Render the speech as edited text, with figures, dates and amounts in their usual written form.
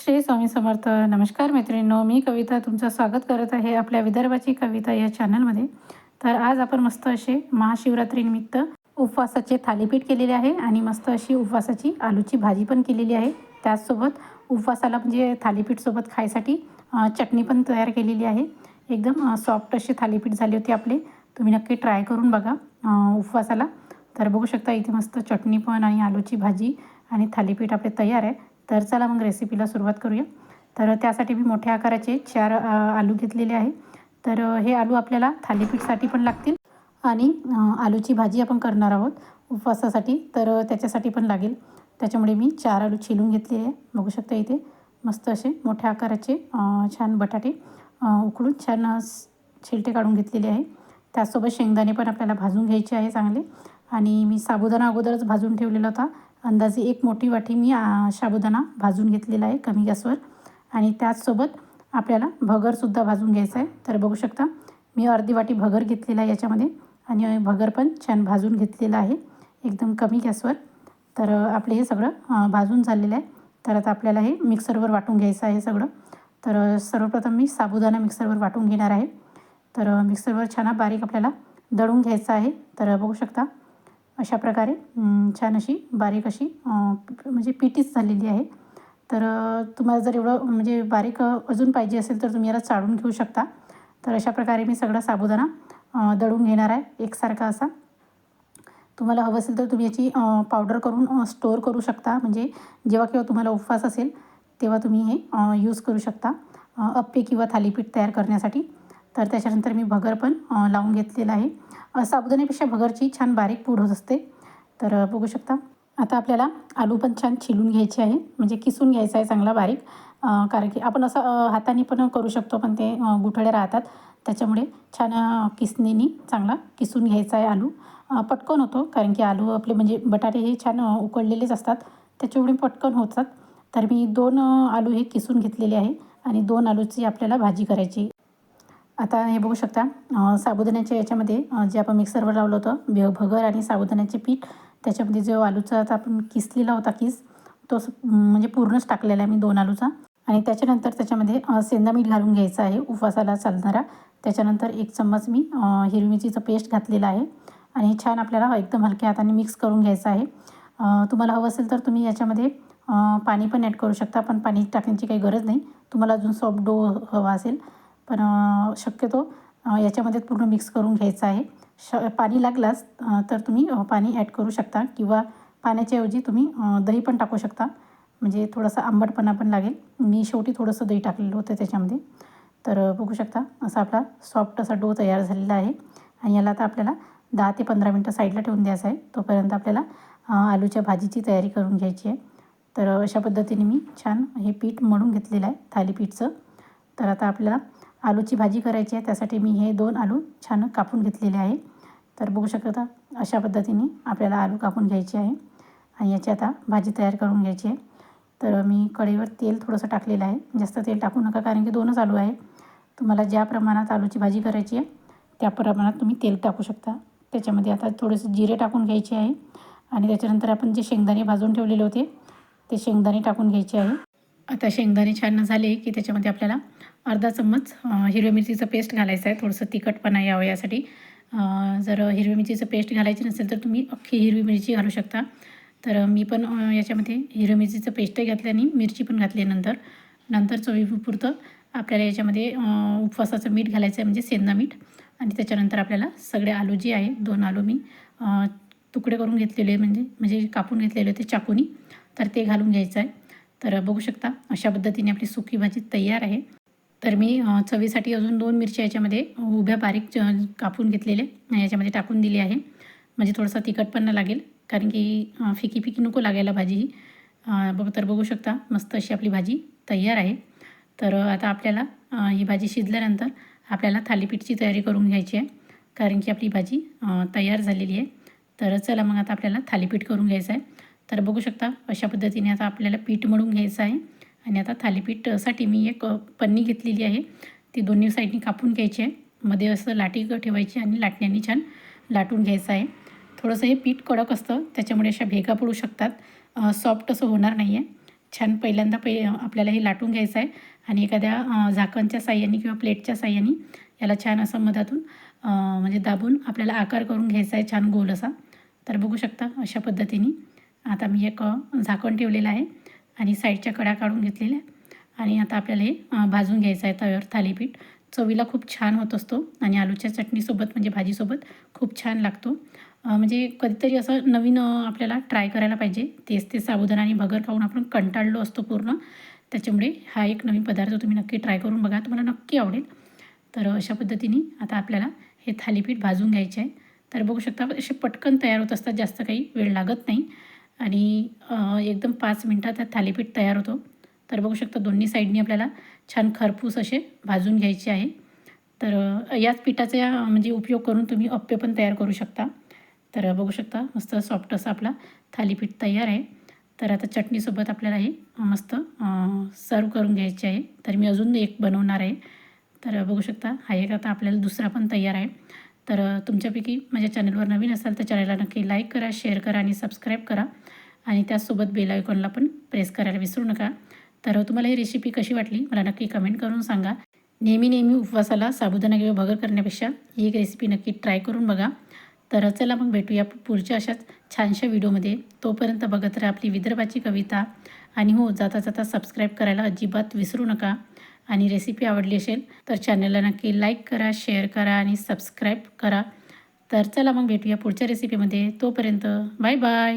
श्री स्वामी समर्थ. नमस्कार मैत्रिणींनो, मी कविता तुमचं स्वागत करत आहे आपल्या विदर्भाची कविता या चॅनलमध्ये. तर आज आपण मस्त असे महाशिवरात्रीनिमित्त उपवासाचे थालीपीठ केलेले आहे आणि मस्त अशी उपवासाची आलूची भाजी पण केलेली आहे. त्याचसोबत उपवासाला म्हणजे थालीपीठसोबत खायसाठी चटणी पण तयार केलेली आहे. एकदम सॉफ्ट असे थालीपीठ झाले होते आपले. तुम्ही नक्की ट्राय करून बघा उपवासाला. तर बघू शकता इथे मस्त चटणी पण आणि आलूची भाजी आणि थालीपीठ आपले तयार आहे. तर चला मग रेसिपीला सुरुवात करूया. तर त्यासाठी मी मोठ्या आकाराचे 4 आलू घेतलेले आहे. तर हे आलू आपल्याला थालीपीठसाठी पण लागतील आणि आलूची भाजी आपण करणार आहोत उपवासासाठी, तर त्याच्यासाठी पण लागेल. त्याच्यामुळे मी 4 आलू छिलून घेतलेले आहे. बघू शकता इथे मस्त असे मोठ्या आकाराचे छान बटाटे उकडून छान छिलटे काढून घेतलेले आहे. त्याचसोबत शेंगदाणे पण आपल्याला भाजून घ्यायचे आहे चांगले. आणि मी साबुदाणा अगोदरच भाजून ठेवलेला होता. अंदाजे 1 मोठी वाटी मी साबुदाणा भाजून घेतलेला आहे कमी गॅसवर. आणि त्याचसोबत आपल्याला भगरसुद्धा भाजून घ्यायचं आहे. तर बघू शकता मी अर्धी वाटी भगर घेतलेला आहे याच्यामध्ये आणि भगर पण छान भाजून घेतलेलं आहे एकदम कमी गॅसवर. तर आपले हे सगळं भाजून झालेलं आहे. तर आता आपल्याला हे मिक्सरवर वाटून घ्यायचं आहे सगळं. तर सर्वप्रथम मी साबुदाणा मिक्सरवर वाटून घेणार आहे. तर मिक्सरवर छान बारीक आपल्याला दळून घ्यायचं आहे. तर बघू शकता अशा प्रकारे छान अशी बारीक अशी म्हणजे पिठीच झालेली आहे. तर तुम्हाला जर एवढं म्हणजे बारीक अजून पाहिजे असेल तर तुम्ही याला चाळून घेऊ शकता. तर अशा प्रकारे मी सगळा साबुदाणा दळून घेणार आहे एकसारखा असा. तुम्हाला हवं असेल तर तुम्ही याची पावडर करून स्टोअर करू शकता. म्हणजे जेव्हा केव्हा तुम्हाला उपवास असेल तेव्हा तुम्ही हे यूज करू शकता अप्पे किंवा थालीपीठ तयार करण्यासाठी. तर त्याच्यानंतर मी भगर पण लावून घेतलेलं आहे. साबुदाण्यापेक्षा भगरची छान बारीक पूड होत असते. तर बघू शकता आता आपल्याला आलू पण छान छिलून घ्यायचे आहे, म्हणजे किसून घ्यायचा आहे चांगला बारीक. कारण की आपण असं हाताने पण करू शकतो पण ते गुठळे राहतात. त्याच्यामुळे छान किसणीने चांगला किसून घ्यायचा आहे आलू. पटकन होतो कारण की आलू आपले म्हणजे बटाटे हे छान उकडलेलेच असतात, त्याच्यामुळे पटकन होतात. तर मी 2 आलू हे किसून घेतलेले आहे आणि 2 आलूची आपल्याला भाजी करायची. आता हे बघू शकता साबुदाण्याच्या याच्यामध्ये जे आपण मिक्सरवर लावलं होतं भगर आणि साबुदाण्याचे पीठ, त्याच्यामध्ये जो आलूचा आता आपण किसलेला होता तो म्हणजे पूर्णच टाकलेला आहे मी 2 आलूचा. आणि त्याच्यानंतर त्याच्यामध्ये सेंधा मीठ घालून घ्यायचं आहे उपवासाला चालणारा. त्याच्यानंतर 1 चम्मच मी हिरवी मिरचीचं पेस्ट घातलेलं आहे आणि छान आपल्याला एकदम हलक्या हाताने मिक्स करून घ्यायचं आहे. तुम्हाला हवं असेल तर तुम्ही याच्यामध्ये पाणी पण ॲड करू शकता, पण पाणी टाकण्याची काही गरज नाही. तुम्हाला अजून सॉफ्ट डो हवा असेल पण शक्यतो याच्यामध्ये पूर्ण मिक्स करून घ्यायचं आहे. पाणी लागलाच तर तुम्ही पाणी ॲड करू शकता किंवा पाण्याच्या ऐवजी तुम्ही दही पण टाकू शकता, म्हणजे थोडासा आंबटपणा पण लागेल. मी शेवटी थोडंसं दही टाकलेलं होतं त्याच्यामध्ये. तर बघू शकता असा आपला सॉफ्ट असा डो तयार झालेला आहे. आणि याला आता आपल्याला 10 ते 15 मिनटं साईडला ठेवून द्यायचं आहे. तोपर्यंत आपल्याला आलूच्या भाजीची तयारी करून घ्यायची आहे. तर अशा पद्धतीने मी छान हे पीठ मळून घेतलेलं आहे थालीपीठचं. तर आता आपल्याला आलूची भाजी करायची आहे, त्यासाठी मी हे 2 आलू छान कापून घेतलेले आहे. तर बघू शकता अशा पद्धतीने आपल्याला आलू कापून घ्यायचे आहे आणि याची आता भाजी तयार करून घ्यायची आहे. तर मी कढईवर तेल थोडंसं टाकलेलं आहे. जास्त तेल टाकू नका कारण की 2च आलू आहे. तुम्हाला ज्या प्रमाणात आलूची भाजी करायची आहे त्या प्रमाणात तुम्ही तेल टाकू शकता. त्याच्यामध्ये आता थोडेसे जिरे टाकून घ्यायचे आहे आणि त्याच्यानंतर आपण जे शेंगदाणे भाजून ठेवलेले होते ते शेंगदाणे टाकून घ्यायचे आहे. आता शेंगदाणे छान झाले की त्याच्यामध्ये आपल्याला अर्धा चम्मच हिरव्या मिरचीचं पेस्ट घालायचं आहे, थोडंसं तिखटपणा यावं यासाठी. जर हिरवी मिरचीचं पेस्ट घालायची नसेल तर तुम्ही अख्खी हिरवी मिरची घालू शकता. तर मी पण याच्यामध्ये हिरवी मिरचीचं पेस्टही घातलं आणि मिरची पण घातली. नंतर चवीपुरतं आपल्याला याच्यामध्ये उपवासाचं मीठ घालायचं आहे, म्हणजे सेंधा मीठ. आणि त्याच्यानंतर आपल्याला सगळे आलू जे आहे 2 आलू मी तुकडे करून घेतलेले म्हणजे कापून घेतलेले होते चाकूनी, तर ते घालून घ्यायचं आहे. तर बघू शकता अशा पद्धतीने आपली सुकी भाजी तयार आहे. तर मी चवीसाठी अजून 2 मिरच्या याच्यामध्ये उभ्या बारीक कापून घेतलेले याच्यामध्ये टाकून दिली आहे, म्हणजे थोडासा तिखटपणा लागेल कारण की फिकी फिकी नको लागायला भाजी ही. तर बघू शकता मस्त अशी आपली भाजी तयार आहे. तर आता आपल्याला ही भाजी शिजल्यानंतर आपल्याला थालीपीठची तयारी करून घ्यायची आहे कारण की आपली भाजी तयार झालेली आहे. तर चला मग आता आपल्याला थालीपीठ करून घ्यायचं आहे. तर बघू शकता अशा पद्धतीने आता आपल्याला पीठ मळून घ्यायचं आहे. आणि आता थालीपीठसाठी मी एक पन्नी घेतलेली आहे, ती दोन्ही साईडनी कापून घ्यायची आहे. मध्ये असं लाटी ठेवायची आणि लाटण्याने छान लाटून घ्यायचं आहे. थोडंसं हे पीठ कडक असतं त्याच्यामुळे अशा भेगा पडू शकतात, सॉफ्ट असं होणार नाही आहे. छान पहिल्यांदा आपल्याला हे लाटून घ्यायचं आहे आणि एखाद्या झाकणच्या साह्याने किंवा प्लेटच्या साह्याने याला छान असं मधातून म्हणजे दाबून आपल्याला आकार करून घ्यायचा आहे छान गोल असा. तर बघू शकता अशा पद्धतीने आता मी एक झाकण ठेवलेलं आहे आणि साईडच्या कडा काढून घेतलेल्या आणि आता आपल्याला हे भाजून घ्यायचं आहे तव्यावर थालीपीठ. चवीला खूप छान होत असतो आणि आलूच्या चटणीसोबत म्हणजे भाजीसोबत खूप छान लागतो. म्हणजे कधीतरी असं नवीन आपल्याला ट्राय करायला पाहिजे. तेच ते साबुदाणा आणि भगर खाऊन आपण कंटाळलो असतो पूर्ण. त्याच्यामुळे हा एक नवीन पदार्थ तुम्ही नक्की ट्राय करून बघा, तुम्हाला नक्की आवडेल. तर अशा पद्धतीने आता आपल्याला हे थालीपीठ भाजून घ्यायचे आहे. तर बघू शकता असे पटकन तयार होत असतात, जास्त काही वेळ लागत नाही आणि एकदम 5 मिनटात थालीपीठ तयार होतो. तर बघू शकता दोन्ही साईडनी आपल्याला छान खरपूस असे भाजून घ्यायचे आहे. तर याच पिठाचा म्हणजे उपयोग करून तुम्ही अप्पे पण तयार करू शकता. तर बघू शकता मस्त सॉफ्ट असा आपला थालीपीठ तयार आहे. तर आता चटणीसोबत आपल्याला हे मस्त सर्व करून घ्यायचे आहे. तर मी अजून एक बनवणार आहे. तर बघू शकता हा एक आता आपल्याला दुसरा पण तयार आहे. तर तुमच्यापैकी माझ्या चॅनलवर नवीन असाल तर चॅनलला नक्की लाईक करा, शेअर करा आणि सबस्क्राईब करा आणि त्याचसोबत बेल आयकॉनला पण प्रेस करायला विसरू नका. तर तुम्हाला ही रेसिपी कशी वाटली मला नक्की कमेंट करून सांगा. नेहमी उपवासाला साबुदाणा किंवा भगर करण्यापेक्षा ही एक रेसिपी नक्की ट्राय करून बघा. तर चला मग भेटूया पुढच्या अशाच छानशा व्हिडिओमध्ये. तोपर्यंत बघत राहा आपली विदर्भाची कविता आणि हो जाता जाता सबस्क्राईब करायला अजिबात विसरू नका. आणि रेसिपी आवडली असेल तर चॅनलला नक्की लाईक करा, शेअर करा आणि सबस्क्राईब करा. तर चला मग भेटूया पुढच्या रेसिपीमध्ये. तोपर्यंत बाय बाय.